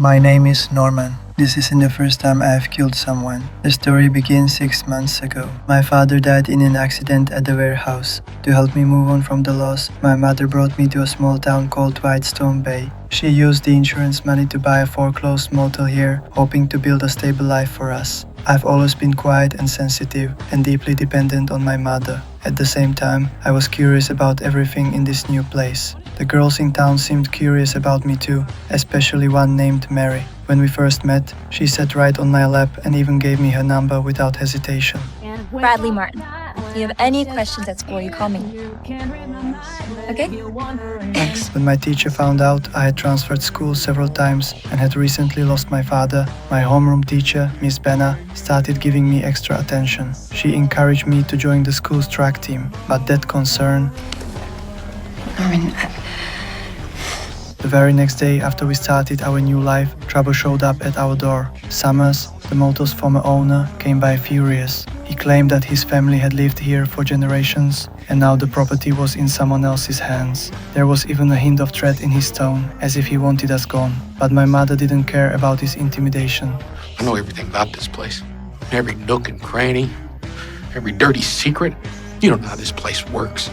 My name is Norman. This isn't the first time I have killed someone. The story begins 6 months ago. My father died in an accident at the warehouse. To help me move on from the loss, my mother brought me to a small town called Whitestone Bay. She used the insurance money to buy a foreclosed motel here, hoping to build a stable life for us. I've always been quiet and sensitive and deeply dependent on my mother. At the same time, I was curious about everything in this new place. The girls in town seemed curious about me too, especially one named Mary. When we first met, she sat right on my lap and even gave me her number without hesitation. Bradley Martin. If you have any questions at school, you call me. Okay? Thanks. When my teacher found out I had transferred schools several times and had recently lost my father, my homeroom teacher, Miss Benna, started giving me extra attention. She encouraged me to join the school's track team, but that concern... Norman, The very next day after we started our new life, trouble showed up at our door. Summers, the motel's former owner, came by furious. He claimed that his family had lived here for generations and now the property was in someone else's hands. There was even a hint of threat in his tone, as if he wanted us gone. But my mother didn't care about his intimidation. I know everything about this place. Every nook and cranny, every dirty secret. You don't know how this place works.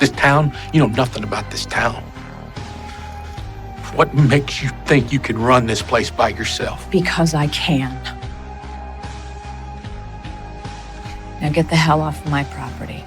This town, you know nothing about this town. What makes you think you can run this place by yourself? because I can. Now get the hell off my property.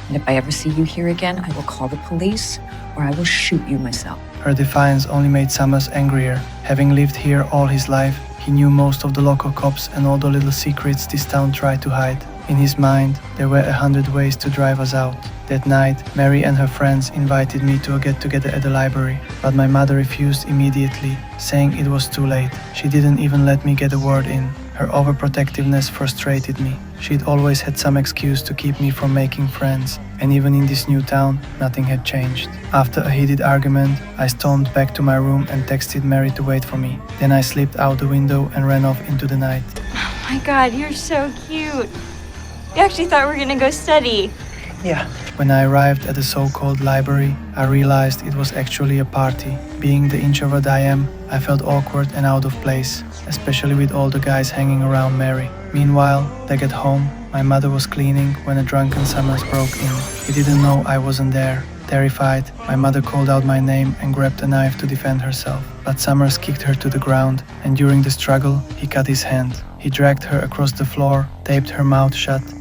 And if I ever see you here again, I will call the police or I will shoot you myself. Her defiance only made Summers angrier. Having lived here all his life, he knew most of the local cops and all the little secrets this town tried to hide. In his mind, there were 100 ways to drive us out. That night, Mary and her friends invited me to a get-together at the library, but my mother refused immediately, saying it was too late. She didn't even let me get a word in. Her overprotectiveness frustrated me. She'd always had some excuse to keep me from making friends, and even in this new town, nothing had changed. After a heated argument, I stormed back to my room and texted Mary to wait for me. Then I slipped out the window and ran off into the night. Oh my god, you're so cute. We actually thought we were gonna go study. Yeah. When I arrived at the so-called library, I realized it was actually a party. Being the introvert I am, I felt awkward and out of place, especially with all the guys hanging around Mary. Meanwhile, back at home, my mother was cleaning when a drunken Summers broke in. He didn't know I wasn't there. Terrified, my mother called out my name and grabbed a knife to defend herself. But Summers kicked her to the ground, and during the struggle, he cut his hand. He dragged her across the floor, taped her mouth shut,